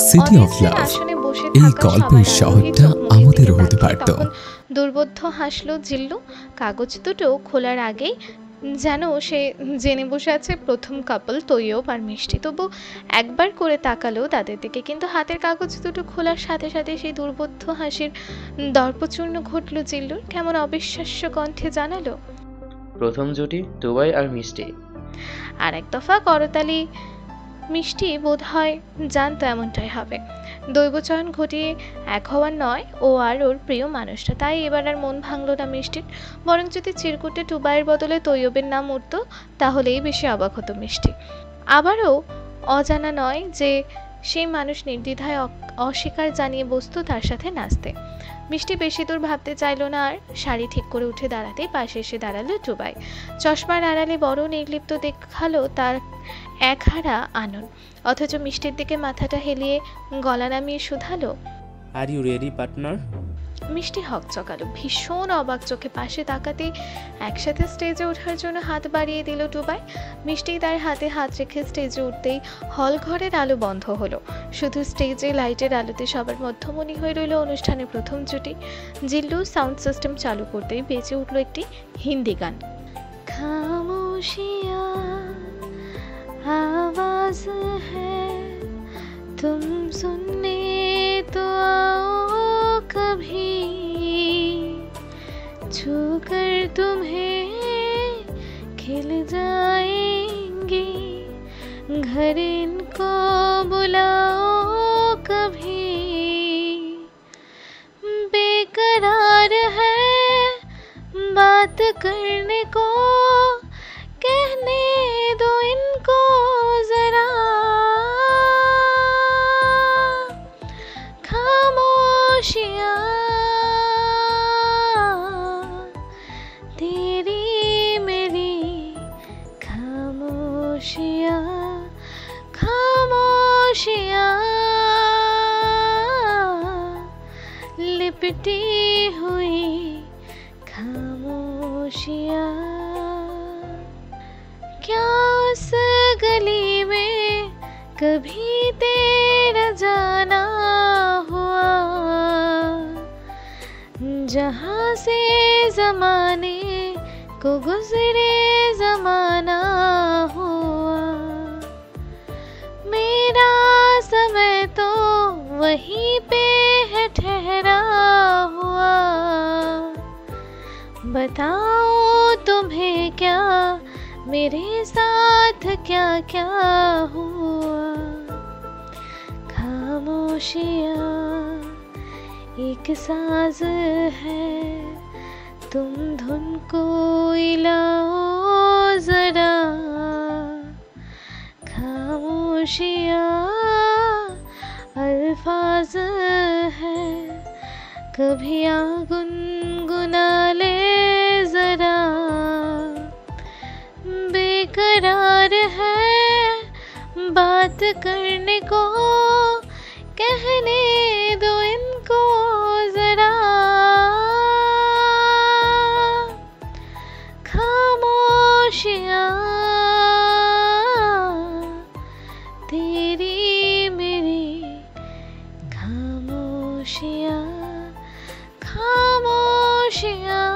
City of অডিয়েন্সের লাভ আসনে বসে এই থাকা গল্পের সবার আগ্রহী শহরটা চোখ মুখের দিকে আমাদেরও হতে তাকিয়ে পারত। তখন দুর্বোধ্য হাসলো জিল্লু। কাগজ দুটো খোলার আগেই যেন সে জেনে বসে আছে প্রথম কাপল তৈয়ব আর মিষ্টি। তবু একবার করে তাকালো তাদের দিকে, কিন্তু হাতের কাগজ দুটো খোলার সাথে সাথে সেই দুর্বোধ্য হাসির দর্পচূর্ণ ঘটল জিল্লুর। কেমন অবিশ্বাস্য কণ্ঠে জানালো, প্রথম জুটি টুবাই আর মিষ্টি। আর এক দফা করতালি। মিষ্টি বোধ হয় জানতো এমনটাই হবে। দৈবচয়ন ঘটিয়ে এক হওয়ার নয়, ও আর ওর প্রিয় মানুষটা। তাই এবার আর মন ভাঙল না মিষ্টির। বরং যদি চিরকুটে টুবাইয়ের বদলে তৈয়বের নাম উঠত তাহলেই বেশি অবাক হতো মিষ্টি। আবারও অজানা নয় যে সেই মানুষ নির্দ্বিধায় অস্বীকার জানিয়ে বসতো তার সাথে নাচতে। মিষ্টি বেশি দূর ভাবতে চাইল না আর। শাড়ি ঠিক করে উঠে দাঁড়াতেই পাশে এসে দাঁড়ালো টুবাই। চশমার আড়ালে বড় নির্লিপ্ত দেখালো তার একহারা আনন্দ। অথচ মিষ্টির দিকে মাথাটা হেলিয়ে গলা নামিয়ে শুধালো, আর ইউ রেডি পার্টনার? মিষ্টি হকচকালো। ভীষণ অবাক চোখে পাশে তাকাতেই একসাথে স্টেজে ওঠার জন্য হাত বাড়িয়ে দিল টুবাই। মিষ্টি তার হাতে হাত রেখে স্টেজে উঠতেই হল ঘরের আলো বন্ধ হলো। শুধু স্টেজে লাইটের আলোতে সবার মধ্যমণি হয়ে রইল অনুষ্ঠানের প্রথম জুটি। জিল্লু সাউন্ড সিস্টেম চালু করতেই বেজে উঠল একটি হিন্দি গান। খামোশিয়া आवाज है तुम सुनने तो आओ कभी, छूकर तुम्हें खिल जाएंगी, घर इनको बुलाओ कभी, बेकरार है बात करने को, कहने दो इनको जरा, खामोशियाँ तेरी मेरी, खामोशियाँ खामोशियाँ लिपटी हुई खामोशियाँ। क्या उस गली में कभी तेरा जाना हुआ, जहाँ से जमाने को गुजरे जमाना हुआ, मेरा समय तो वहीं पे है ठहरा हुआ, बताओ तुम्हें क्या मेरे साथ क्या क्या हुआ। खामोशियाँ एक साज है, तुम धुन को इलाओ जरा, खामोशियाँ अल्फाज है, कभी आ गुनगुना ले जरा, बेकरार है बात करने को, कहने दो इनको जरा, खामोशियाँ तेरी मेरी, खामोशियाँ खामोशियाँ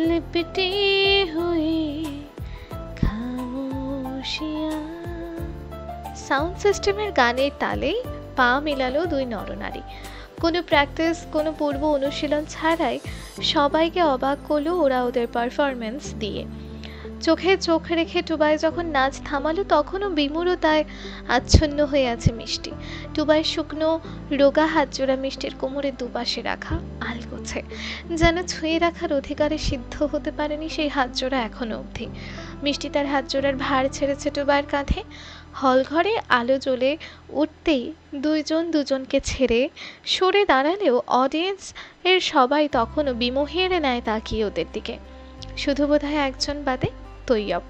लिपटी हुई खामोशियाँ। সাউন্ড সিস্টেমের গানের তালে পা মেলালো দুই নরনারী। কোনো প্র্যাকটিস, কোনো পূর্ব অনুশীলন ছাড়াই সবাইকে অবাক করলো ওরা ওদের পারফরমেন্স দিয়ে। চোখে চোখ রেখে টুবাই যখন নাচ থামালো তখনও বিমূঢ়তায় আচ্ছন্ন হয়ে আছে মিষ্টি। টুবাই শুকনো রোগা হাতজোড়া মিষ্টির কোমরের দুপাশে রাখা আলগোছে, যেন ছুঁয়ে রাখার অধিকারে সিদ্ধ হতে পারেনি সেই হাতজোড়া এখনো অবধি। মিষ্টি তার হাতজোড়ার ভার ছেড়েছে টুবাইয়ের কাঁধে। হল ঘরে আলো জ্বলে উঠতেই দুইজন দুজনকে ছেড়ে সরে দাঁড়ালেও অডিয়েন্স এর সবাই তখনও বিমোহের ন্যায় তাকিয়ে ওদের দিকে। শুধু বোধহয় একজন বাদে, তৈয়ব।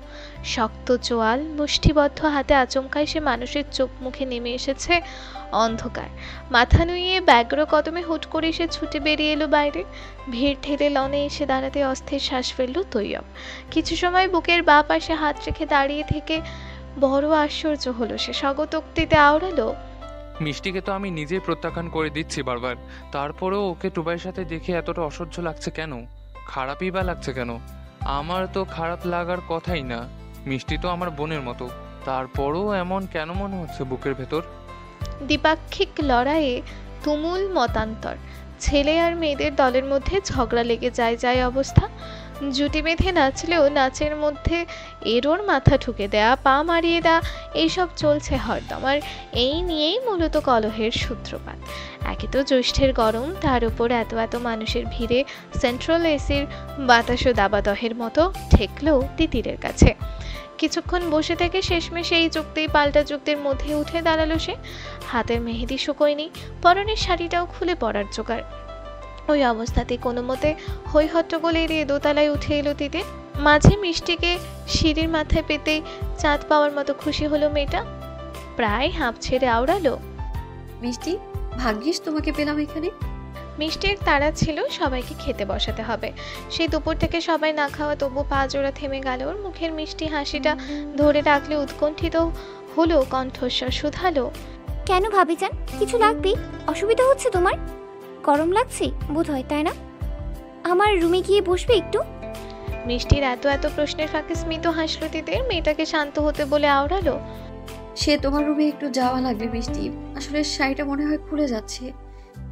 শক্ত চোয়াল মুষ্টিবদ্ধ হাতে আচমকাই সে মানুষের চোখ মুখে নেমে এসেছে অন্ধকার। মাথা নুইয়ে ব্যগ্র কদমে হুট করে সে ছুটে বেরিয়ে এলো বাইরে। ভিড় ঠেলে লনে এসে দাঁড়াতে অস্থির শ্বাস ফেলল তৈয়ব। কিছু সময় বুকের বাঁ পাশে হাত রেখে দাঁড়িয়ে থেকে বড় আশ্চর্য হলো সে, স্বগতোক্তিতে আওড়ালো, মিষ্টিকে তো আমি নিজেই প্রত্যাখ্যান করে দিচ্ছি বারবার, তারপরেও ওকে টুবাইয়ের সাথে দেখে এতটা অসহ্য লাগছে কেন? খারাপই বা লাগছে কেন? আমার তো খারাপ লাগার কথাই না, মিষ্টি তো আমার বোনের মতো, তারপরও এমন কেন মনে হচ্ছে বুকের ভেতর? দ্বিপাক্ষিক লড়াইয়ে তুমুল মতান্তর, ছেলে আর মেয়েদের দলের মধ্যে ঝগড়া লেগে যায় অবস্থা। জুটি বেঁধে নাচলেও নাচের মধ্যে এরোর মাথা ঠুকে দেয়া, পা মারিয়ে দেয়া, এইসব চলছে হরদম। আর এই নিয়েই মূলত কলহের সূত্রপাত। একে তো জ্যৈষ্ঠের গরম, তার উপর এত মানুষের ভিড়ে সেন্ট্রাল এসির বাতাসও দাবাদহের মতো ঠেকলো তিতিরের কাছে। কিছুক্ষণ বসে থেকে শেষমেশ এই যুক্তি পাল্টা যুক্তির মধ্যে উঠে দাঁড়ালো সে। হাতের মেহেদি শুকোয়নি, পরনের শাড়িটাও খুলে পড়ার জোগাড়। ওই অবস্থাতে কোনো মতে হই হট্টগোল এড়িয়ে দোতলায় উঠে এলো তিতির। মাঝে মিষ্টিকে সিঁড়ির মাথায় পেতেই চাঁদ পাওয়ার মতো খুশি হলো মেয়েটা। প্রায় হাঁপ ছেড়ে আওড়ালো, মিষ্টি, ভাগ্যিস তোমাকে পেলাম এখানে। মিষ্টির তাড়া ছিল সবাইকে খেতে বসাতে হবে। সেই দুপুর থেকে সবাই না খাওয়া, তবু পা জোড়া থেমে গেল। ওর মুখের মিষ্টি হাসিটা ধরে রাখলে উৎকণ্ঠিত হলো কণ্ঠস্বর শুধালো, কেন ভাবিজান, কিছু লাগবে? অসুবিধা হচ্ছে তোমার? গরম লাগছে বোধ হয়, তাই না? আমার রুমে গিয়ে বসবে একটু? মিষ্টির এত প্রশ্নের ফাঁকে স্মিত হাসলো তিতির। মেয়েটাকে শান্ত হতে বলে আওড়ালো, সে তোমার রুমে একটু যাওয়া লাগবে মিষ্টি। আসলে শাড়িটা মনে হয় খুলে যাচ্ছে,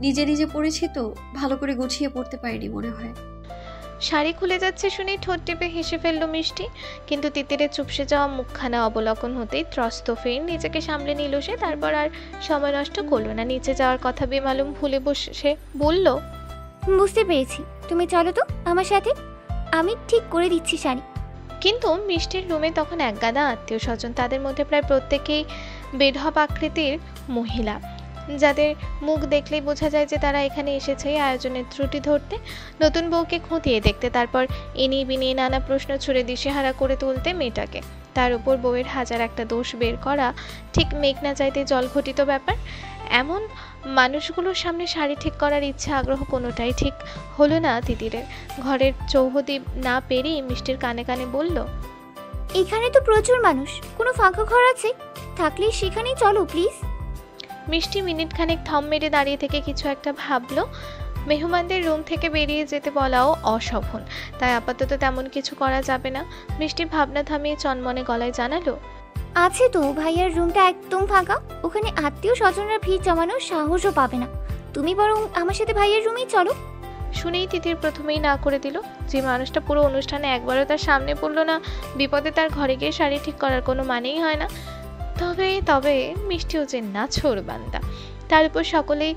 নিজে পরেছি তো, ভালো করে গুছিয়ে পড়তে পারিনি মনে হয়। শাড়ি খুলে যাচ্ছে শুনেই ঠোঁট টিপে হেসে ফেললো মিষ্টি। কিন্তু তিতিরের চুপসে যাওয়া মুখখানা অবলোকন হতেই ত্রস্ত ফের নিজেকে সামলে নিল সে। তারপর আর সময় নষ্ট করলো না, নিচে যাওয়ার কথা বেমালুম ভুলে বসে বলল, বুঝতে পেরেছি, তুমি চলো তো আমার সাথে, আমি ঠিক করে দিচ্ছি শাড়ি। কিন্তু মিষ্টির রুমে তখন একগাদা আত্মীয় স্বজন, তাদের মধ্যে প্রায় প্রত্যেকেই বেঢপ আকৃতির মহিলা, যাদের মুখ দেখলেই বোঝা যায় যে তারা এখানে এসেছে এই আয়োজনের ত্রুটি ধরতে, নতুন বউকে খুঁটিয়ে দেখতে, তারপর এনিয়ে বিনিয়ে নানা প্রশ্ন ছুড়ে দিশেহারা করে তুলতে মেয়েটাকে। তার উপর বউয়ের হাজার একটা দোষ বের করা ঠিক মেঘ না চাইতে জল ঘটিত ব্যাপার। এমন মানুষগুলোর সামনে শাড়ি ঠিক করার ইচ্ছা আগ্রহ কোনোটাই ঠিক হলো না তিতিরের। ঘরের চৌহদি না পেরিয়ে মিষ্টির কানে কানে বলল, এখানে তো প্রচুর মানুষ, কোনো ফাঁকা ঘর আছে থাকলে সেখানেই চলো প্লিজ। মিষ্টি মিনিট খানেক থম মেরে দাঁড়িয়ে থেকে কিছু একটা ভাবলো। মেহমানদের রুম থেকে বেরিয়ে যেতে বলাও অশোভন, তাই আপাতত তেমন কিছু করা যাবে না। মিষ্টি ভাবনা থামিয়ে চনমনে গলায় জানালো, আছে তো, ভাইয়ার রুমটা একদম ফাঁকা, ওখানে আত্মীয় স্বজনরা ভিড় জমানোর সাহসও পাবে না। তুমি বরং আমার সাথে ভাইয়ার রুমেই চলো। শুনেই তিতির প্রথমেই না করে দিল। যে মানুষটা পুরো অনুষ্ঠানে একবারও তার সামনে পড়লো না, বিপদে তার ঘরে গিয়ে শাড়ি ঠিক করার কোনো মানেই হয় না। তবে মিষ্টিও যে নাছোড় বান্দা, তার উপর সকলেই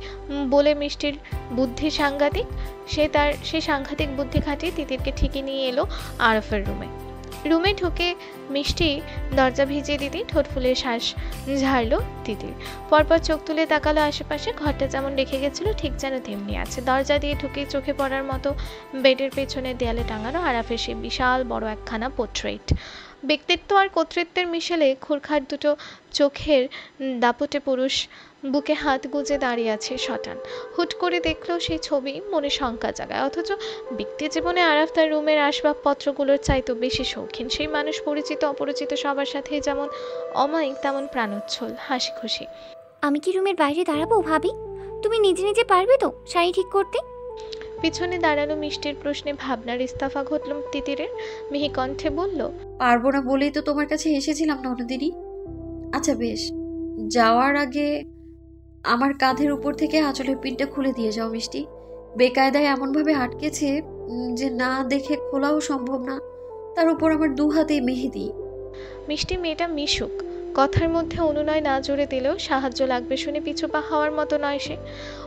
বলে মিষ্টির বুদ্ধি সাংঘাতিক। সে সাংঘাতিক বুদ্ধি খাটিয়ে তিতিরকে ঠিকই নিয়ে এলো আরফের রুমে ঢুকে মিষ্টি দরজা ভিজিয়ে দিতে ঠোঁট ফুলে শ্বাস ঝাড়লো তিতির। পরপর চোখ তুলে তাকালো আশেপাশে, ঘরটা যেমন রেখে গেছিল ঠিক যেন তেমনি আছে। দরজা দিয়ে ঢুকে চোখে পড়ার মতো বেডের পেছনে দেয়ালে টাঙানো আরাফের সে বিশাল বড় একখানা পোর্ট্রেট। ব্যক্তিত্ব আর কর্তৃত্বের মিশেলে খুরখাট দুটো চোখের দাপটে পুরুষ বুকে হাত গুজে দাঁড়িয়ে আছে শটান। হুট করে দেখলেও সেই ছবি মনে শঙ্কা জাগায়। অথচ ব্যক্তি জীবনে আরাফ তার রুমের আসবাবপত্রগুলোর চাইতেও বেশি শৌখিন। সেই মানুষ পরিচিত অপরিচিত সবার সাথে যেমন অমায়িক তেমন প্রাণোচ্ছল, হাসি খুশি। আমি কি রুমের বাইরে দাঁড়াবো ভাবি? তুমি নিজে পারবে তো শাড়ি ঠিক করতে? পিছনে দাঁড়ানো মিষ্টির প্রশ্নে ভাবনার ইস্তফা ঘটল তিতিরের। মিহি কণ্ঠে বলল, পারবো না বলেই তো তোমার কাছে এসেছিলাম ননদিনী। আচ্ছা বেশ, যাওয়ার আগে আমার কাঁধের উপর থেকে আঁচলের পিনটা খুলে দিয়ে যাও মিষ্টি। বেকায়দায় এমনভাবে আটকেছে যে না দেখে খোলাও সম্ভব না, তার উপর আমার দু হাতে মেহেদি। মিষ্টি মেয়েটা মিশুক, কথার মধ্যে অনুনয় না জুড়ে দিলেও সাহায্য লাগবে শুনে পিছু পা হওয়ার মতো নয় সে।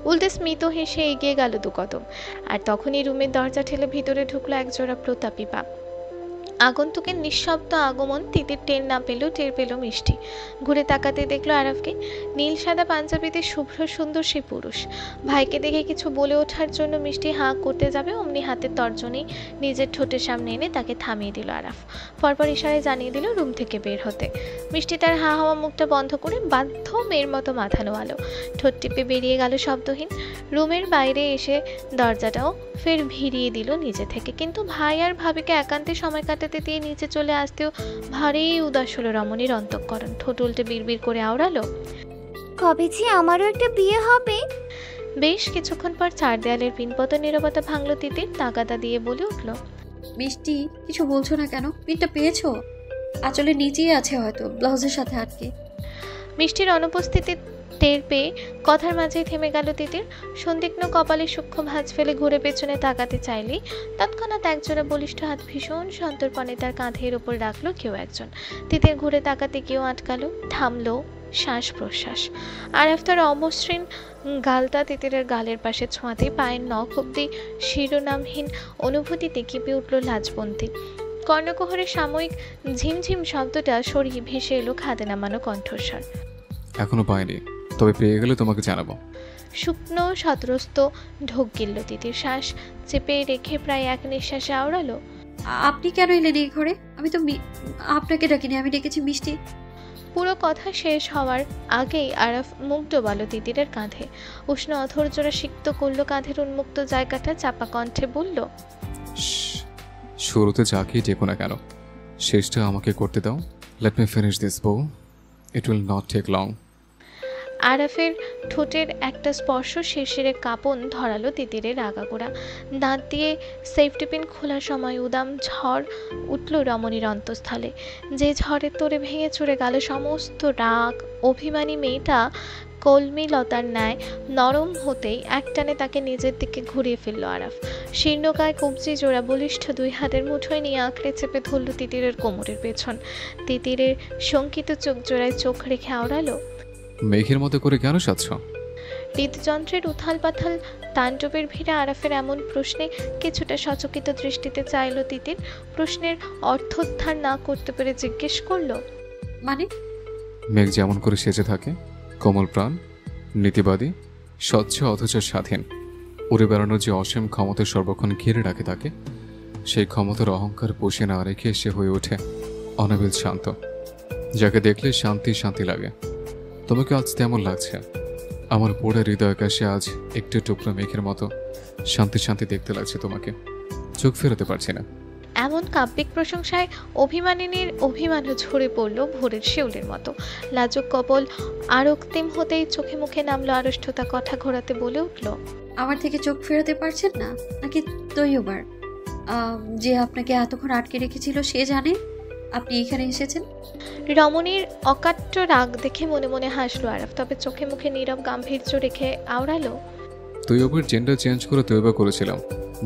উল্টে স্মিত হেসে এগিয়ে গেল দু কদম। আর তখনই রুমের দরজা ঠেলে ভিতরে ঢুকলো একজোড়া প্রতাপী পা। আগন্তুকের নিঃশব্দ আগমন তিতির টের পেল মিষ্টি। ঘুরে তাকাতে দেখলো আরাফকে। নীল সাদা পাঞ্জাবিতে শুভ্র সুন্দর সে পুরুষ। ভাইকে দেখে কিছু বলে ওঠার জন্য মিষ্টি হাঁ করতে যাবে, অমনি হাতের তর্জনী নিজের ঠোঁটের সামনে এনে তাকে থামিয়ে দিল আরাফ। পরপর ইশারায় জানিয়ে দিল রুম থেকে বের হতে। মিষ্টি তার হা হওয়া মুখটা বন্ধ করে বাধ্য মেয়ের মতো মাথা নোয়ালো। ঠোঁট টিপে বেরিয়ে গেল শব্দহীন। রুমের বাইরে এসে দরজাটাও ফের ভিড়িয়ে দিল নিজে থেকে, কিন্তু ভাই আর ভাবিকে একান্তে সময় কাটাতে দিয়ে নিচে চলে আসতেও ভারী উদাস হলো রমণীর অন্তঃকরণ। ঠোঁট উল্টে বিড়বিড় করে আওড়ালো, কবে যে আমারও একটা বিয়ে হবে। বেশ কিছুক্ষণ পর চার দেয়ালের পিনপত নীরবতা ভাঙল তিতির। তাগাদা দিয়ে বলে উঠল, মিষ্টি, কিছু বলছো না কেন? পিনটা পেয়েছো? আঁচলে নিচেই আছে হয়তো, ব্লাউজের সাথে আটকে। মিষ্টির অনুপস্থিতি টের পেয়ে কথার মাঝেই থেমে গেল তিতির। সন্দিগ্ন কপালে সূক্ষ্ম ভাঁজ ফেলে ঘুরে পেছনে তাকাতে চাইলেই তৎক্ষণাৎ একজোড়া বলিষ্ঠ হাত ভীষণ সন্তর্পণে তার কাঁধের উপর রাখলো কেউ একজন। তিতির ঘুরে তাকাতে কেউ আটকালো, থামলো, শ্বাস প্রশ্বাস। আরাফ তার অমসৃণ গালটা তিতিরের গালের পাশে ছোঁয়াতেই পায়ের নখ অব্দি শিরোনামহীন অনুভূতিতে কেঁপে উঠল লাজবন্তী। কর্ণকুহরের সাময়িক ঝিমঝিম শব্দটা সরিয়ে ভেসে এলো খাদে নামানো কণ্ঠস্বর। এখনো পাইনি, তবে পেয়ে গেলে তোমাকে জানাবো। শুকনো সতরস্ত ঢোক গিলল তিতির। শ্বাস চেপে রেখে প্রায় এক নিঃশ্বাসে আওড়ালো, আপনি কেন এলেন এই ঘরে? আমি তো আপনাকে ডাকিনি, আমি ডেকেছি মিষ্টি। পুরো কথা শেষ হওয়ার আগেই আরাফ মুখ ডোবালো তিতিরের কাঁধে। উষ্ণ অধৈর্যরা সিক্ত করলো কাঁধের উন্মুক্ত জায়গাটা। চাপা কণ্ঠে বলল, শুরুতে যাকেই ডেকো না কেন, শেষটা আমাকে করতে দাও। লেট মি ফিনিশ দিস বউ, it will not take long. আরাফের ঠোঁটের একটা স্পর্শ শিরশিরে কাঁপন ধরালো তিতিরের আগাগোড়া। দাঁত দিয়ে সেফটি পিন খোলার সময় উদাম ঝড় উঠল রমণীর অন্তঃস্থলে। যে ঝড়ের তোড়ে ভেঙে চুরে গেল সমস্ত রাগ। অভিমানী মেয়েটা কলমি লতার ন্যায় নরম হতেই একটানে তাকে নিজের দিকে ঘুরিয়ে ফেলল আরাফ। শীর্ণকায় কবজি জোড়া বলিষ্ঠ দুই হাতের মুঠোয় নিয়ে আঁকড়ে চেপে ধরল তিতিরের কোমরের পেছন। তিতিরের শঙ্কিত চোখ জোড়ায় চোখ রেখে আওড়ালো, মেঘের মতো করে কেন সাজছ? হৃদযন্ত্রের উথাল পাথাল তাণ্ডবের ভিড়ে আরাফের এমন প্রশ্নে কিছুটা সচকিত দৃষ্টিতে চাইল তিতির। প্রশ্নের অর্থোদ্ধার না করতে পেরে জিজ্ঞেস করলো, মানে? মেঘ যেমন করে সেজে থাকে, কোমল প্রাণ, নীতিবাদী, স্বচ্ছ অথচ স্বাধীন, উড়ে বেড়ানোর যে অসীম ক্ষমতা সর্বক্ষণ ঘিরে রাখে তাকে, সেই ক্ষমতার অহংকার পুষে না রেখে সে হয়ে ওঠে অনাবিল শান্ত, যাকে দেখলে শান্তি শান্তি লাগে। তোমাকে আজ তেমন লাগছে। আমার পোড়া হৃদয় আকাশে আজ একটু টুকরো মেঘের মতো শান্তি শান্তি দেখতে লাগছে তোমাকে, চোখ ফেরাতে পারছি না। এমন কাব্যিক প্রশংসায় অভিমানিনীর অভিমানও ঝরে পড়ল ভোরের শিউলের মতো। লাজুক কপল আরক্তিম হতেই চোখে মুখে নামলো আড়ষ্টতা। কথা ঘোরাতে বলে উঠল, আমার থেকে চোখ ফেরাতে পারছেন না নাকি তৈয়বার? যে আপনাকে এতক্ষণ আটকে রেখেছিল সে জানে আপনি এখানে এসেছেন? রমণীর অকাট্য রাগ দেখে মনে মনে হাসলো আরাফ, তবে চোখে মুখে নীরব গাম্ভীর্য রেখে আওড়ালো, তৈয়বের জেন্ডার চেঞ্জ করে তৈবা করেছিলাম,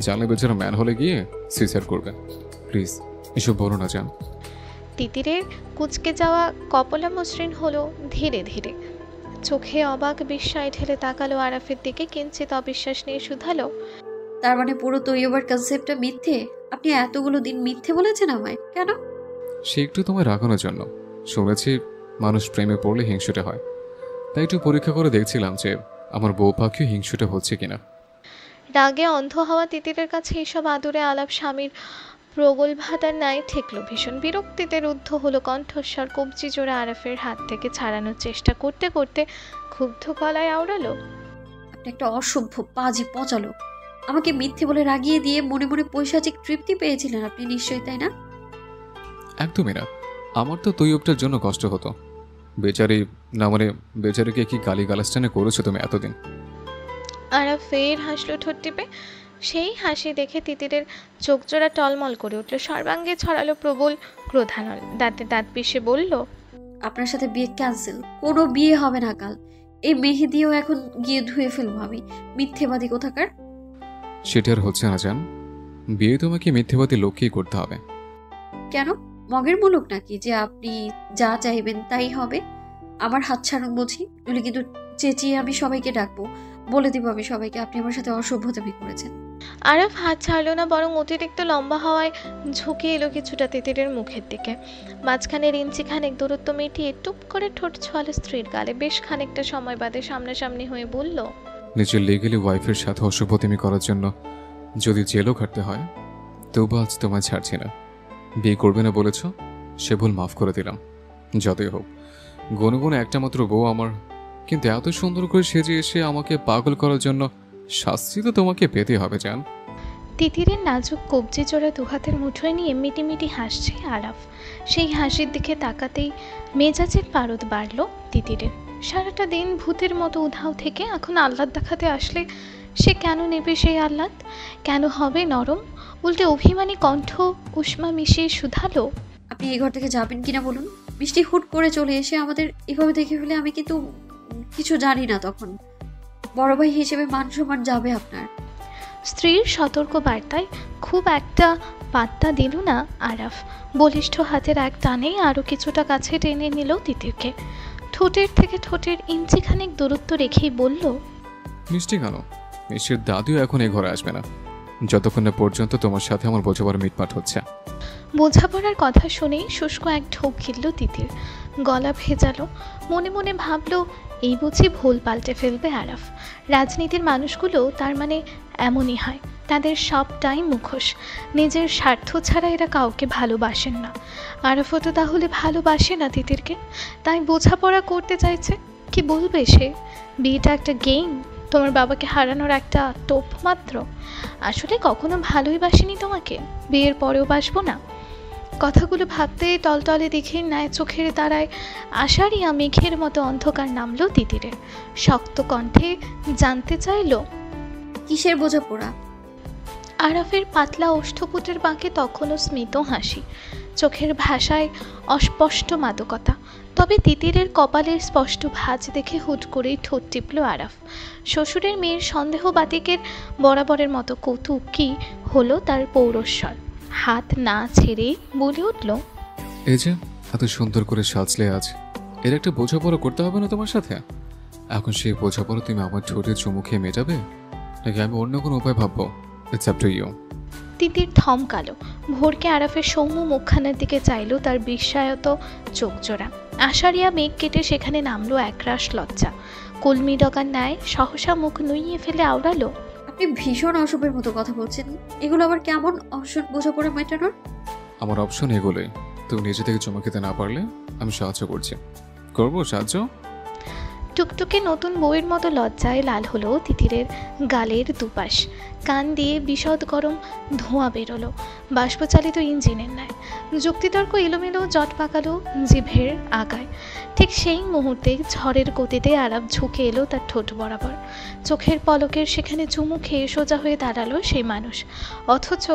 জানলে বেচারা ম্যান হলে গিয়ে সুইসাইড করবে। প্লিজ এসব বলো না জান। তিতিরের কুচকে যাওয়া কপলা মসৃণ হলো ধীরে ধীরে। চোখে অবাক বিস্ময় ঢেলে তাকালো আরাফের দিকে, কিঞ্চিত অবিশ্বাস নিয়ে শুধালো, তার মানে পুরো তৈয়বার কনসেপ্টটা মিথ্যে? আপনি এতগুলো দিন মিথ্যে বলেছেন আমায়, কেন? সে একটু তোমায় রাগানোর জন্য। শুনেছি মানুষ প্রেমে পড়লে হিংসুটে হয়, তাই একটু পরীক্ষা করে দেখছিলাম যে আমার বউ পাখিও হিংসুটে হচ্ছে কিনা। রাগে অন্ধ হওয়া তিতিরের কাছে এসব আদুরে আলাপ স্বামীর প্রগলভাতার ন্যায় ঠেকল ভীষণ। বিরক্তিতে রুদ্ধ হলো কণ্ঠস্বর। কবজি জোড়া আরাফের হাত থেকে ছাড়ানোর চেষ্টা করতে করতে ক্ষুব্ধ গলায় আওড়ালো, আপনি একটা অসভ্য পাজি পচালো। আমাকে মিথ্যে বলে রাগিয়ে দিয়ে মনে মনে পৈশাচিক তৃপ্তি পেয়েছিলেন আপনি নিশ্চয়ই, তাই না? একদমই না, আমার তো তৈয়বটার জন্য কষ্ট হতো। বেচারি না মানে বেচারিকে কি গালি গালাস্টানে করেছো তুমি এতদিন? আরাফ ফের হাসলো ঠোঁট টিপে। সেই হাসি দেখে তিতিরের চোখ জোড়া টলমল করে উঠল। সর্বাঙ্গে ছড়ালো প্রবল ক্রোধানল। দাঁতে দাঁত পিষে বলল, আপনার সাথে বিয়ে ক্যান্সেল, কোনো বিয়ে হবে না কাল। এই মেহেদিও এখন গিয়ে ধুয়ে ফেলবো আমি, মিথ্যেবাদী কোথাকার। সেটা আর হচ্ছে না জান, বিয়ে তোমাকে মিথ্যেবাদী লোককেই করতে হবে। কেন? মগের মুলুক নাকি যে আপনি যা চাইবেন তাই হবে? আমার হাত ছাড়ুন বলছি, নইলে কিন্তু চেঁচিয়ে আমি সবাইকে ডাকবো, বলে দিব আমি সবাইকে আপনি আমার সাথে অসভ্যতামি করেছেন। আরাফ হাত ছাড়লো না, বরং অতিরিক্ত লম্বা হওয়ায় ঝুঁকে এলো কিছুটা তিতিরের মুখের দিকে। মাঝখানের ইঞ্চি খানেক দূরত্ব মিটিয়ে টুপ করে ঠোঁট ছোঁয়ালো স্ত্রীর গালে। বেশ খানিকটা সময় বাদে সামনাসামনি হয়ে বলল, নিজের লিগেলি ওয়াইফের সাথে অসভ্যতামি করার জন্য যদি জেলও খাটতে হয় তবু আজ তোমায় ছাড়ছি না। বিয়ে করবে না বলেছ, সে ভুল মাফ করে দিলাম। যতই হোক গুনগুন একটা মাত্র বউ আমার, কিন্তু এত সুন্দর করে সেজে এসে আমাকে পাগল করার জন্য শাস্তি তো তোমাকে পেতে হবে জান। তিতিরের নাজুক কবজি জোড়া দুহাতের মুঠোয় নিয়ে মিটিমিটি হাসছে আরাফ। সেই হাসির দিকে তাকাতেই মেজাজের পারদ বাড়ল তিতিরের। সারাটা দিন ভূতের মতো উধাও থেকে এখন আহ্লাদ দেখাতে আসলে সে কেন নেবে সেই আহ্লাদ? কেন হবে নরম? উল্টে অভিমানী কণ্ঠ উষ্মা মিশিয়ে শুধালো, আপনি এই ঘর থেকে যাবেন কিনা বলুন। মিষ্টি হুট করে চলে এসে আমাদের এভাবে দেখে ফেলে আমি কিন্তু কিছু জানি না। তখন বড় ভাই হিসেবে মান সম্মান যাবে আপনার। স্ত্রীর সতর্ক বার্তায় খুব একটা পাত্তা দিল না আরাফ। বলিষ্ঠ হাতের এক টানে আরও কিছুটা কাছে টেনে নিল তিতিরকে। ঠোঁটের থেকে ঠোঁটের ইঞ্চিখানেক দূরত্ব রেখেই বলল, মিষ্টি কেন? মিষ্টির দাদিও এখন এই ঘরে আসবে না যতক্ষণ না পর্যন্ত তোমার সাথে আমার বোঝাবার মিটমাট হচ্ছে। বোঝাপড়ার কথা শুনেই শুষ্ক এক ঢোক গিলল তিতির। গলা ভেজালো। মনে মনে ভাবল, এই বুঝি ভুল পাল্টে ফেলবে আরাফ। রাজনীতির মানুষগুলো তার মানে এমনই হয়, তাদের সবটাই মুখোশ। নিজের স্বার্থ ছাড়া এরা কাউকে ভালোবাসেন না। আরাফও তো তাহলে ভালোবাসে না তিতিরকে, তাই বোঝাপড়া করতে চাইছে। কি বলবে সে? বিয়েটা একটা গেম, তোমার বাবাকে হারানোর একটা টোপ মাত্র। আসলে কখনো ভালোই বাসিনি তোমাকে, বিয়ের পরেও বাসবো না। কথাগুলো ভাবতে টলটলে দিঘির ন্যায় চোখের তারায় আষাঢ়িয়া মেঘের মতো অন্ধকার নামলো তিতিরের। শক্ত কণ্ঠে জানতে চাইল, কিসের বোঝাপড়া? আরাফের পাতলা ওষ্ঠপুটের বাঁকে তখনও স্মিত হাসি, চোখের ভাষায় অস্পষ্ট মাদকতা। তবে তিতিরের কপালের স্পষ্ট ভাঁজ দেখে হুট করেই ঠোঁট টিপল আরাফ। শ্বশুরের মেয়ের সন্দেহ বাতিকের বরাবরের মতো কৌতুকই হলো তার পৌরস্বর। হাত না ছেড়ে বলে উঠল, এই যে এত সুন্দর করে সাজলে আজ, এর একটা বোঝাপড়া করতে হবে না তোমার সাথে? এখন সেই বোঝাপড়া তুমি আমার ঠোঁটে চুমু খেয়ে মেটাবে, নাকি আমি অন্য কোনো উপায় ভাববো? It's up to you. Titir থমকালো। ভোরকে আরাফের সৌম্য মুখখানার দিকে চাইল তার বিস্ময়ত চোখজোড়া। আষাঢ়িয়া মেঘ কেটে সেখানে নামলো একরাশ লজ্জা। কলমি ডগার ন্যায় সহসা মুখ নুইয়ে ফেলে আওড়ালো, আপনি ভীষণ অশুভের মতো কথা বলছেন। এগুলো আবার কেমন অপশন বোঝাপড়া মেটানোর? আমার অপশন এগুলোই। তুমি নিজে থেকে চুমু খেতে না পারলে আমি সাহায্য করছি। করবো সাহায্য? টুকটুকে নতুন বউয়ের মতো লজ্জায় লাল হলো তিতিরের গালের দুপাশ। কান দিয়ে বিশদ গরম ধোঁয়া বেরোলো বাষ্পচালিত ইঞ্জিনের ন্যায়। যুক্তিতর্ক এলোমেলো জট পাকালো জিভের আগায়। ঠিক সেই মুহূর্তে ঝড়ের গতিতে আরাফ ঝুঁকে এলো তার ঠোঁট বরাবর। চোখের পলকের সেখানে চুমু খেয়ে সোজা হয়ে দাঁড়ালো সেই মানুষ। অথচ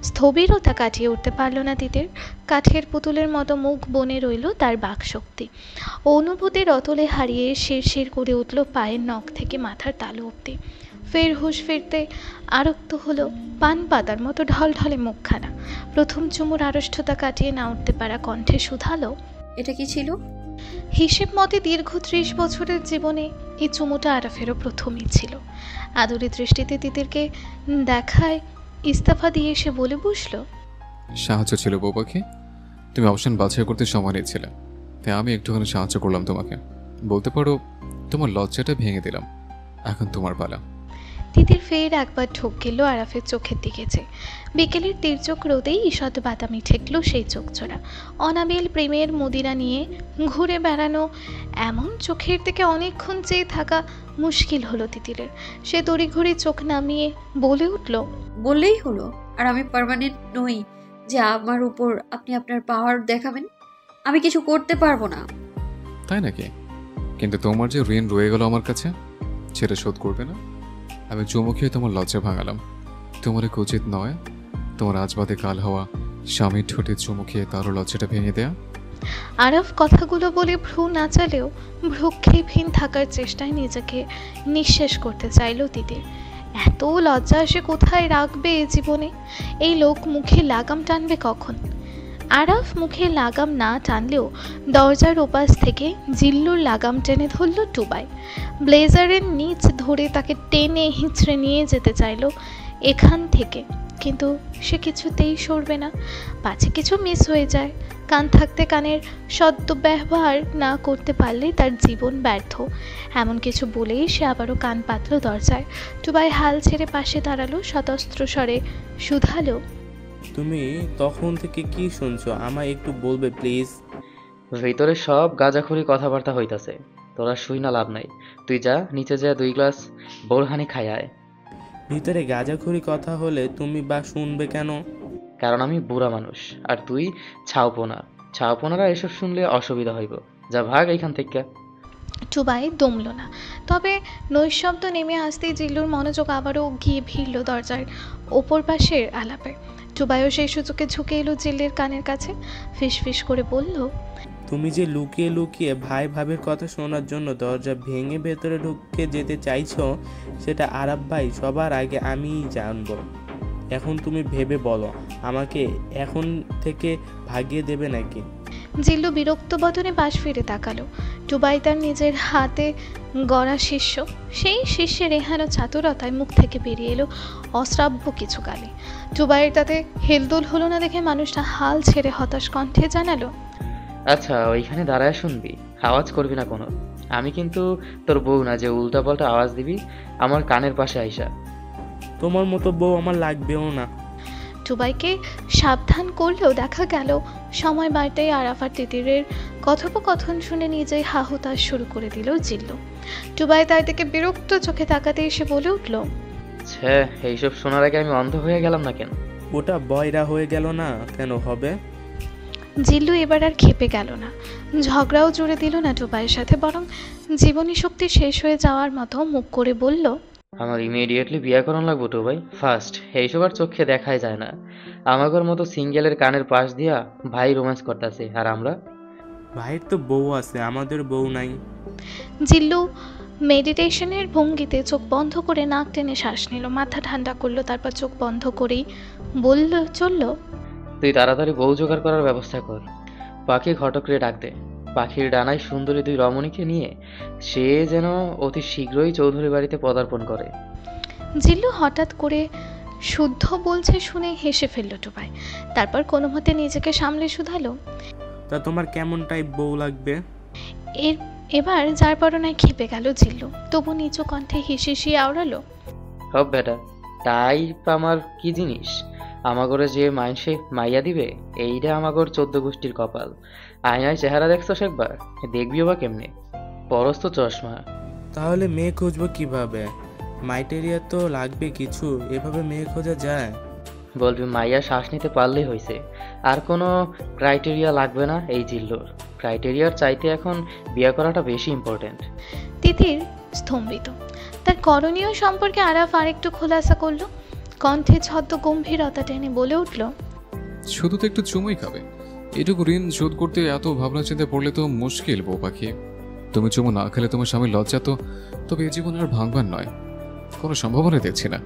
স্থবিরতা কাটিয়ে উঠতে পারল না তিতির। কাঠের পুতুলের মতো মুখ বনে রইল তার বাকশক্তি। অনুভূতির অতলে হারিয়ে শিরশির করে উঠল পায়ের নখ থেকে মাথার তালু অব্দি। ফের হুঁশ ফিরতে আরক্ত হলো পান পাতার মতো ঢলঢলে মুখখানা। প্রথম চুমুর আড়ষ্ঠতা কাটিয়ে না উঠতে পারা কণ্ঠে শুধালো, এটা কি ছিল? হিসেব মতে দীর্ঘ 30 বছরের জীবনে এই চুমুটা আরাফেরও প্রথমই ছিল। আদুরি দৃষ্টিতে তিতিরকে দেখায় ইস্তফা দিয়ে এসে বলে বসলো, সাহায্য ছিল বউ পাখি। তুমি অপশন বাছাই করতে সময় নিচ্ছিলে, তাই আমি একটুখানি সাহায্য করলাম তোমাকে। বলতে পারো তোমার লজ্জাটা ভেঙে দিলাম। এখন তোমার পালা। তিতির ফের একবার ঢোক গেল আরাফের চোখের দিকে চেয়ে। বিকেলের তীর্যক রোদেই ঈষৎ বাদামি ঠেকল সেই চোখজোড়া। অনাবিল প্রেমের মদিরা নিয়ে ঘুরে বেড়ানো এমন চোখের দিকে অনেকক্ষণ চেয়ে থাকা মুশকিল হলো তিতিরের। সে তড়িঘড়ি চোখ নামিয়ে বলে উঠল, বললেই হলো। আর আমি পার্মানেন্ট নই যে আমার উপর আপনি আপনার পাওয়ার দেখাবেন। আমি কিছু করতে পারবো না। তাই নাকি? কিন্তু তোমার যে ঋণ রয়ে গেল আমার কাছে, সেটা শোধ করবে না? আমি চুমু খেয়ে তোমার লজ্জা ভাঙালাম। তোমার কি উচিত নয় তোমার আজ বাদে কাল হওয়া স্বামীর ঠোঁটে চুমু খেয়ে তারও লজ্জাটা ভেঙে দেয়া? আরাফ কথাগুলো বলে ভ্রু নাচালেও ভ্রুক্ষেপহীন থাকার চেষ্টায় নিজেকে নিঃশেষ করতে চাইল তিতির। এত লজ্জা সে কোথায় রাখবে এ জীবনে? এই লোক মুখে লাগাম টানবে কখন? আরাফ মুখে লাগাম না টানলেও দরজার ওপাশ থেকে জিল্লুর লাগাম টেনে ধরল টুবাই। ব্লেজারের নিচ ধরে তাকে টেনে হিঁচড়ে নিয়ে যেতে চাইল এখান থেকে, কিন্তু সে কিছুতেই সরবে না। পাছে কিছু মিস হয়ে যায়। কান থাকতে কানের সদ্ব্যবহার না করতে পারলে তার জীবন ব্যর্থ, এমন কিছু বলেই সে আবারও কান পাতল দরজায়। টুবাই হাল ছেড়ে পাশে দাঁড়ালো, সতস্ত্র স্বরে শুধালো, তুমি তখন থেকে কি শুনছো? আমায় একটু বলবে প্লিজ? ভিতরে সব গাঁজাখুরি কথাবার্তা হইতাছে, তোরা শুই না লাভ নাই। তুই যা নিচে যা 2 গ্লাস বোরহানি খাই আয়। ভিতরে গাঁজাখুরি কথা হলে তুমি বা শুনবে কেন? কারণ আমি বুড়া মানুষ আর তুই ছাউপোনা। ছাউপোনারা এসব শুনলে অসুবিধা হইব। যা ভাগ এইখান থেকে। টুবাই দমল না, তবে নৈশব্দ নেমে আসতেই জিল্লুর মনোযোগ আবারও গিয়ে ভিড়ল দরজার ওপর পাশের আলাপে। টুবাইও সেই সুযোগে ঝুঁকে এলো জিল্লের কানের কাছে, ফিস ফিস করে বলল, তুমি যে লুকিয়ে লুকিয়ে ভাই ভাবির কথা শোনার জন্য দরজা ভেঙে ভেতরে ঢুকে যেতে চাইছো, সেটা আরাব ভাই সবার আগে আমিই জানবো। এখন তুমি ভেবে বলো, আমাকে এখন থেকে ভাগিয়ে দেবে নাকি? জিল্লু বিরক্ত বদনে পাশ ফিরে তাকালো। টুবাই তার নিজের হাতে গড়া শিষ্য, সেই শিষ্যের রেহানো চাতুরতায় মুখ থেকে বেরিয়ে এলো অশ্রাব্য কিছু গালি। টুবাইয়ের তাতে হেলদোল হলো না দেখে মানুষটা হাল ছেড়ে হতাশ কণ্ঠে জানালো, আচ্ছা ওইখানে দাঁড়ায় শুনবি, আওয়াজ করবি না কোনো। আমি কিন্তু তোর বউ না যে উল্টাপাল্টা আওয়াজ দিবি আমার কানের পাশে আইসা। তোমার মতো বউ আমার লাগবেও না। টুবাইকে সাবধান করলেও দেখা গেল সময় বাড়তেই আরাফ আর তিতিরের কথোপকথন শুনে নিজেই হাহুতাশ শুরু করে দিল জিল্লু। টুবাই তার দিকে বিরক্ত চোখে তাকাতে এসে বলে উঠল, ছে, এইসব শোনার আগে আমি অন্ধ হয়ে গেলাম না কেন? ওটা বয়রা হয়ে গেল না কেন হবে? জিল্লু এবার আর খেপে গেল না, ঝগড়াও জুড়ে দিল না টুবাইয়ের সাথে, বরং জীবনী শক্তি শেষ হয়ে যাওয়ার মতো মুখ করে বলল, আমার ইমিডিয়েটলি বিয়া করান লাগবো তো ভাই, ফার্স্ট। এইসব আর চোখে দেখাই যায় না। আমাগর মতো সিঙ্গেলের কানের পাশ দিয়া ভাই রোম্যান্স করতেছে, আর আমরা? ভাইয়ের তো বউ আছে, আমাদের বউ নাই। জিল্লু মেডিটেশনের ভঙ্গিতে চোখ বন্ধ করে নাক টেনে শ্বাস নিল, মাথা ঠান্ডা করলো, তারপর চোখ বন্ধ করেই চলল, তুই তাড়াতাড়ি বউ জোগাড় করার ব্যবস্থা কর। পাখি ঘটকরে ডাক দে। পাখির ডানায় সুন্দরী দুই রমণীকে নিয়ে সে যেন অতি শীঘ্রই চৌধুরী বাড়িতে পদার্পণ করে। জিল্লু হঠাৎ করে শুদ্ধ বলছে শুনে হেসে ফেলল টুবাই, তারপর কোনো মতে নিজেকে সামলে শুধালো, তা তোমার কেমন টাইপ বউ লাগবে? এবার যার পরনায় খেপে গেল জিল্লু, তবু নিচু কণ্ঠে হিসিসি আওড়ালো, হব বেটা, টাইপ আমার কি জিনিস? আমাগরে যে মাইনসে মাইয়া দিবে এইটা আমাগর 14 গোষ্ঠীর কপাল। আয়নায় চেহারা দেখছস একবার, দেখবিও বা কেমনে? পরশ তো চশমা। তাহলে মেয়ে খুঁজবো কিভাবে? মাইটেরিয়া তো লাগবে কিছু, এভাবে মেয়ে খোঁজা যায়? বলবি মাইয়া শ্বাস নিতে পারলেই হয়েছে, আর কোনো ক্রাইটেরিয়া লাগবে না এই জিল্লোর। ক্রাইটেরিয়ার চাইতে এখন বিয়ে করাটা বেশি ইম্পর্টেন্ট। তিতির স্তম্ভিত, তার করণীয় সম্পর্কে আরাফ আরেকটু খোলাসা করলো, কণ্ঠে ছদ্ম গম্ভীরতা টেনে বলে উঠল, শুধু তো একটু চুমুই খাবে, এটুকু ঋণ শোধ করতে এত ভাবনা চিন্তা পড়লে তো মুশকিল বউ পাখি। তুমি চুমু না খেলে তোমার স্বামীর লজ্জা তো তবে এ জীবন আর ভাঙবার নয়, কোনো সম্ভাবনা দেখছি না।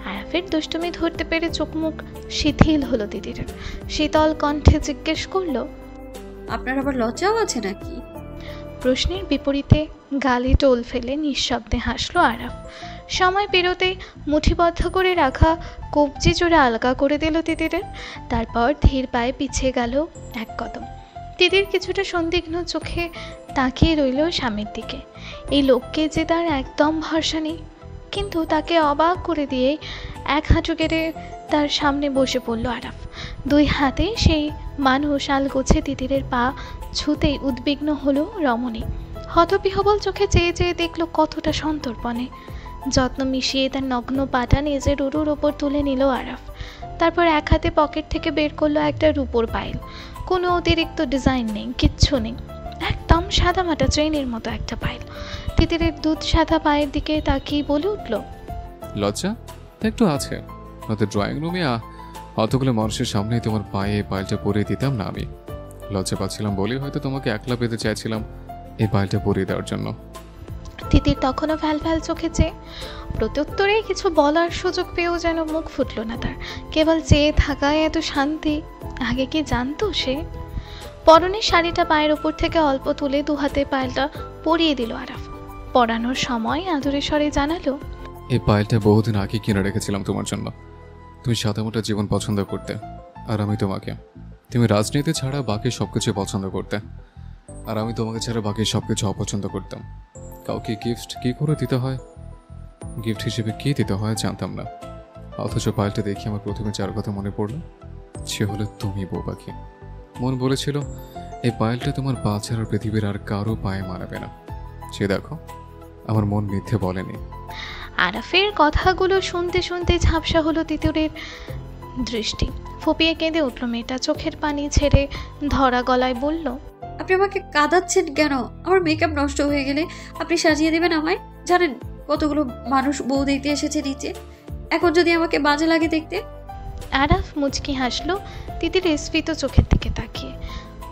আরাফের দুষ্টুমি ধরতে পেরে চোখ মুখ শিথিল হলো তিতিরের, শীতল কণ্ঠে জিজ্ঞেস করলো, আপনার আবার লজ্জাও আছে নাকি? প্রশ্নের বিপরীতে গালে টোল ফেলে নিঃশব্দে হাসলো আরাফ। সময় পেরোতে মুঠিবদ্ধ করে রাখা কবজি জোড়া আলগা করে দিল তিতিরের, তারপর ধীর পায়ে পিছিয়ে গেল এক কদম। তিতির কিছুটা সন্দিগ্ধ চোখে তাকিয়ে রইল স্বামীর দিকে। এই লোককে যে তার একদম ভরসা নেই, কিন্তু তাকে অবাক করে দিয়ে এক হাঁটু কেটে তার সামনে বসে পড়ল আরাফ। দুই হাতে সেই মানুষ আলগোছে তিতিরের পা ছুতেই উদ্বিগ্ন হলো রমণী। হতবিহবল চোখে চেয়ে চেয়ে দেখল কতটা সন্তর্পণে। যত্ন মিশিয়ে তার নগ্ন পাটা নিজের উরুর ওপর তুলে নিল আরাফ। তারপর এক হাতে পকেট থেকে বের করলো একটা রূপোর পাইল। কোনো অতিরিক্ত ডিজাইন নেই, কিচ্ছু নেই, একদম সাদামাটা ট্রেনের মতো একটা পাইল। তিতিরের দুধ সাদা পায়ের দিকে তাকিয়ে বলে উঠল, লজ্জা একটু আছে, নয়তো ড্রয়িং রুমে অতগুলো মানুষের সামনেই তোমার পায়ে পাইলটা পরিয়ে দিতাম না আমি। লজ্জা পাচ্ছিলাম বলেই হয়তো তোমাকে একলা পেতে চাইছিলাম এই পাইলটা পরিয়ে দেওয়ার জন্য। তিতির তখনও ফ্যাল ফ্যাল চোখে চেয়ে, প্রত্যুত্তরে কিছু বলার সুযোগ পেয়েও যেন মুখ ফুটল না তার। কেবল চেয়ে থাকায় এত শান্তি আগে কি জানতো সে? পরনের শাড়িটা পায়ের ওপর থেকে অল্প তুলে দুহাতে পাইলটা পরিয়ে দিল আরাফ। পরানোর সময় আদুরে স্বরে জানালো, এই পাইলটা বহুদিন আগে কিনে রেখেছিলাম তোমার জন্য। তুমি সাদামাটা জীবন পছন্দ করতে, আর আমি তোমাকে। তুমি রাজনীতি ছাড়া বাকি সবকিছু পছন্দ করতে, আর আমি তোমাকে ছাড়া বাকি সবকিছু অপছন্দ করতাম। কাউকে গিফট কি করে দিতে হয়, গিফট হিসেবে কি দিতে হয় জানতাম না। অথচ পাইলটা দেখে আমার প্রথমে যার কথা মনে পড়লো সে হলো তুমি বউ পাখি। মন বলেছিল এই পাইলটা তোমার পা ছাড়া পৃথিবীর আর কারো পায়ে মানাবে না। সে দেখো আমার মন মিথ্যে বলেনি। আরাফের কথাগুলো শুনতে শুনতে ঝাপসা হলো তিতুরের দৃষ্টি। ফুপিয়ে কেঁদে উঠল মেয়েটা, চোখের পানি ছেড়ে ধরা গলায় বলল, আপনি আমাকে কাঁদাচ্ছেন কেন? আমার মেকআপ নষ্ট হয়ে গেলে আপনি সাজিয়ে দেবেন আমায়? জানেন কতগুলো মানুষ বউ দেখতে এসেছে নিচে, এখন যদি আমাকে বাজে লাগে দেখতে। আরাফ মুচকি হাসলো তিতিরের স্ফীত চোখের দিকে তাকিয়ে।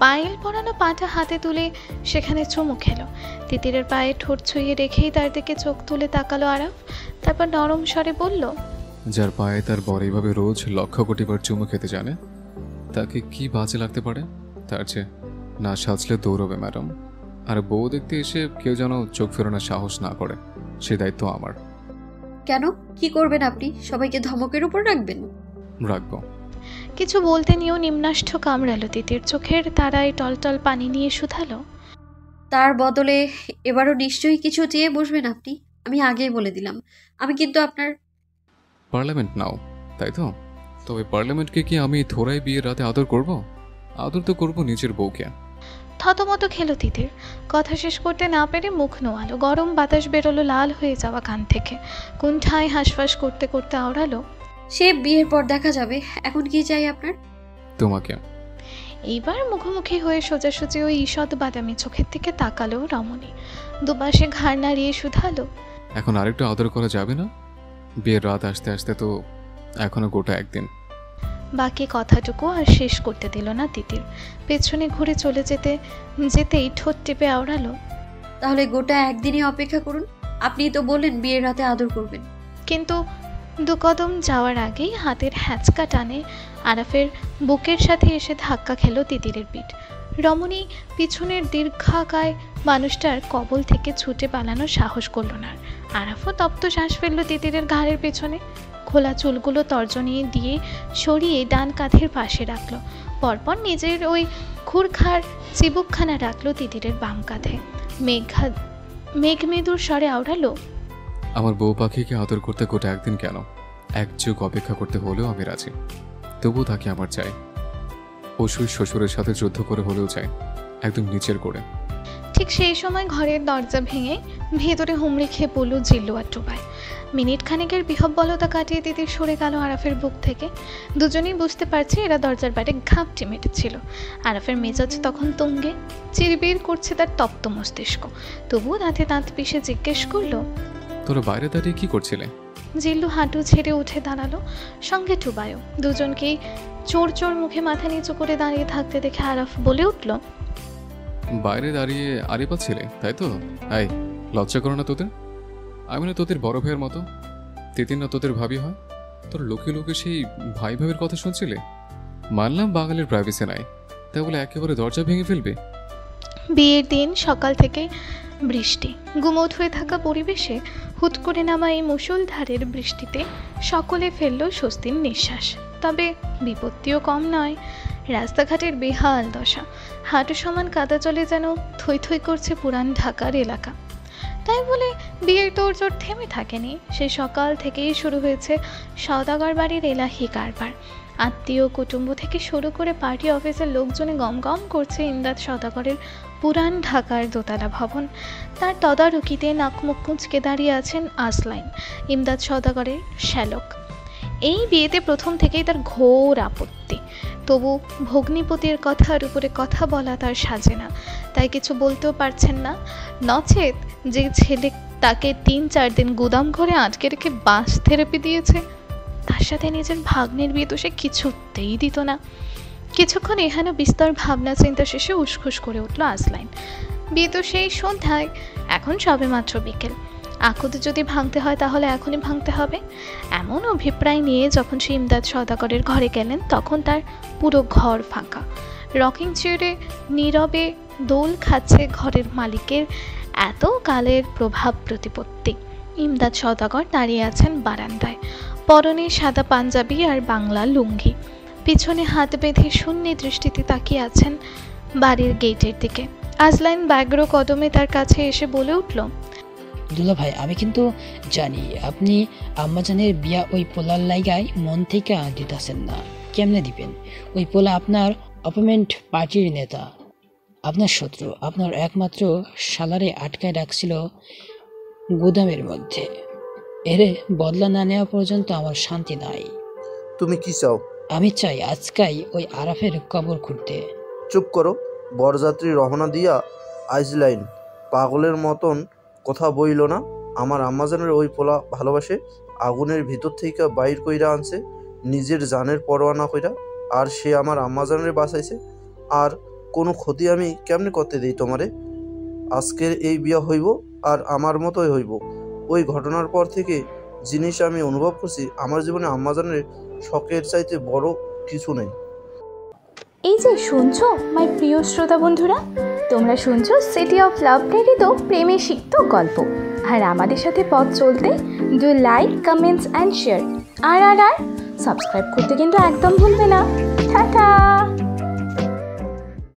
পায়েল পরানো পাটা হাতে তুলে সেখানে চুমু খেলো। তিতিরের পায়ে ঠোঁট ছুঁয়ে রেখেই তার দিকে চোখ তুলে তাকালো আরাফ, তারপর নরম স্বরে বলল, যার পায়ে তার বর এইভাবে রোজ লক্ষ কোটিবার চুমু খেতে জানে, তাকে কি বাজে লাগতে পারে? তার চেয়ে না সাজলে দৌড়বে ম্যাডাম। আর বউ দেখতে এসে কেউ যেন চোখ ফেরানোর সাহস না করে, সে দায়িত্ব আমার। কেন, কি করবেন আপনি? সবাইকে ধমকের উপর রাখবেন? রাখবো। কিছু বলতে নিয়েও নিম্নাষ্ঠ কামড়ালো তিতির, চোখের তারায় টলটল পানি নিয়ে শুধালো, তার বদলে এবারও নিশ্চয়ই কিছু চেয়ে বসবেন আপনি। আমি আগেই বলে দিলাম, আমি কিন্তু আপনার। পার্লামেন্ট নাও, তাই তো? তবে পার্লামেন্টকে কি আমি থোড়াই বিয়ের রাতে আদর করব? আদর তো করব নিজের বউকে। থতমত খেলো তিতির, কথা শেষ করতে না পেরে মুখ নোয়ালো। গরম বাতাস বেরোলো লাল হয়ে যাওয়া কান থেকে। কুণ্ঠায় হাঁসফাঁস করতে করতে আওড়ালো, সে বিয়ের পর দেখা যাবে, এখন কি চাই আপনার? তোমাকে। এইবার মুখোমুখি হয়ে সোজাসুজি ওই ঈষৎ বাদামি চোখের দিকে তাকালো রমণী। দুপাশে ঘাড় নাড়িয়ে শুধালো, এখন আরেকটু আদর করা যাবে না? বিয়ের রাত আসতে আসতে তো এখনো গোটা একদিন। বাকি কথাটুকু আর শেষ করতে দিল না তিতির। পেছনে ঘুরে চলে যেতেই ঠোঁট টিপে আওড়ালো, তাহলে গোটা একদিনই অপেক্ষা করুন। আপনি তো বললেন বিয়ের রাতে আদর করবেন। কিন্তু দুকদম যাওয়ার আগেই হাতের হ্যাঁচকা টানে আরাফের বুকের সাথে এসে ধাক্কা খেলো তিতিরের পিঠ। রমণী পিছনের দীর্ঘাকায় মানুষটার কবল থেকে ছুটে পালানোর সাহস করল না। আরাফও তপ্ত শ্বাস ফেলল তিতিরের ঘাড়ের পেছনে। খোলা চুলগুলো তর্জনী দিয়ে সরিয়ে ডান কাঁধের পাশে রাখলো। পরপর নিজের ওই খুরখার চিবুকখানা রাখলো তিতিরের বাম কাঁধে। মেঘমেদুর স্বরে আওড়ালো, আমার বউ পাখিকে আদর করতে গোটা একদিন কেন, এক যুগ অপেক্ষা করতে হলেও আমি রাজি। তবুও তাকে আমার চাই। অসুর শ্বশুরের সাথে যুদ্ধ করে হলেও চাই, একদম নিচের করে। ঠিক সেই সময় ঘরের দরজা ভেঙে ভেতরে হুমড়ি খেয়ে পড়ল জিল্লু আর টুবাই। মিনিট খানেকের বিহব্বলতা কাটিয়ে তিতির সরে গেল আরাফের বুক থেকে। দুজনেই বুঝতে পারছে এরা দরজার বাইরে ঘাপটি মেটেছিল। আরাফের মেজাজ তখন তুঙ্গে, চিরবির করছে তার তপ্ত মস্তিষ্ক। তবুও দাঁতে দাঁত পিষে জিজ্ঞেস করলো, তোরা বাইরে দাঁড়িয়ে কি করছিলে? জিল্লু হাঁটু ছেড়ে উঠে দাঁড়ালো, সঙ্গে টুবাইও। দুজনকেই চোর চোর মুখে মাথা নিচু করে দাঁড়িয়ে থাকতে দেখে আরাফ বলে উঠল, বাইরে দাঁড়িয়ে আড়ি পাচ্ছিলে, তাই তো? আই, লজ্জা করো না তোদের? আমি না তোদের বড় ভাইয়ের মতো? তিতির না তোদের ভাবি হয়? তোর লোকে লোকে সেই ভাই ভাবির কথা শুনছিলে? মানলাম বাঙালির প্রাইভেসি নাই, তাই বলে একেবারে দরজা ভেঙে ফেলবে? বিয়ের দিন সকাল থেকে বৃষ্টি। গুমোট হয়ে থাকা পরিবেশে হুট করে নামা এই মুষলধারের বৃষ্টিতে সকলে ফেলল স্বস্তির নিঃশ্বাস। তবে বিপত্তিও কম নয়। রাস্তাঘাটের বেহাল দশা, হাঁটু সমান কাদা জলে যেন থই থই করছে পুরান ঢাকার এলাকা। তাই বলে বিয়ের তোড়জোড় থেমে থাকেনি। সেই সকাল থেকেই শুরু হয়েছে সওদাগর বাড়ির এলাহি কারবার। আত্মীয় কুটুম্ব থেকে শুরু করে পার্টি অফিসের লোকজনে গমগম করছে ইমদাদ সওদাগরের পুরান ঢাকার দোতলা ভবন। তার তদারকিতে নাক মুখ কুঁচকে দাঁড়িয়ে আছেন আসলাইন, ইমদাদ সওদাগরের শ্যালক। এই বিয়েতে প্রথম থেকেই তার ঘোর আপত্তি। তবু ভগ্নিপতির কথার উপরে কথা বলা তার সাজে না, তাই কিছু বলতেও পারছেন না। নচেত যে ছেলে তাকে ৩-৪ দিন গুদাম ঘরে আটকে রেখে বাস থেরাপি দিয়েছে, তার সাথে নিজের ভাগ্নের বিয়ে তো সে কিছুতেই দিত না। কিছুক্ষণ এখানে বিস্তর ভাবনা চিন্তা শেষে উসখুস করে উঠল আসলাইন। বিয়ে তো সেই সন্ধ্যায়, এখন সবে মাত্র বিকেল। আকুতে যদি ভাঙতে হয় তাহলে এখনই ভাঙতে হবে, এমন অভিপ্রায় নিয়ে যখন সে ইমদাদ সওদাগরের ঘরে গেলেন তখন তার পুরো ঘর ফাঁকা। রকিং চেয়ারে নীরবে দোল খাচ্ছে ঘরের মালিকের এত কালের প্রভাব প্রতিপত্তি। ইমদাদ সওদাগর দাঁড়িয়ে আছেন বারান্দায়, পরনে সাদা পাঞ্জাবি আর বাংলা লুঙ্গি। পিছনে হাত বেঁধে শূন্য দৃষ্টিতে তাকিয়ে আছেন বাড়ির গেটের দিকে। আজলাইন ব্যগ্র কদমে তার কাছে এসে বলে উঠল, দুলা ভাই, আমি কিন্তু জানি আপনি আম্মাজানের বিয়া ওই পোলার লাইগায় মন থেকে দিতেছেন না। কেমনে দিবেন? ওই পোলা আপনার অপোনেন্ট পার্টির নেতা, আপনার শত্রু, আপনার একমাত্র শালারে আটকায় রাখছিল গুদামের মধ্যে। এর বদলা না নেওয়া পর্যন্ত আমার শান্তি নাই। তুমি কি চাও? আমি চাই আজকাই ওই আরাফের কবর খুঁড়তে। চুপ করো। বরযাত্রী রহনা দিয়া আইজলাইন পাগলের মতন কথা বইল না। আমার আম্মাজানের ওই পোলা ভালোবাসে, আগুনের ভিতর থেকে বাইর কইরা আনছে নিজের জানের পরোয়া না কইরা, আর সে আমার আম্মাজানের বাঁচাইছে। আর কোনো ক্ষতি আমি কেমনে করতে দিই তোমারে? আজকের এই বিয়া হইব আর আমার মতোই হইব। ওই ঘটনার পর থেকে জিনিস আমি অনুভব করছি, আমার জীবনে আম্মাজানের শখের চাইতে বড় কিছু নেই। এই যে শুনছো মাই প্রিয় শ্রোতা বন্ধুরা, তোমরা শুনছো সিটি অফ লাভ প্রেরিত প্রেমে সিক্ত গল্প। আর আমাদের সাথে পথ চলতে do like, comments and share. আর সাবস্ক্রাইব করতে কিন্তু একদম ভুলবে না। টাটা।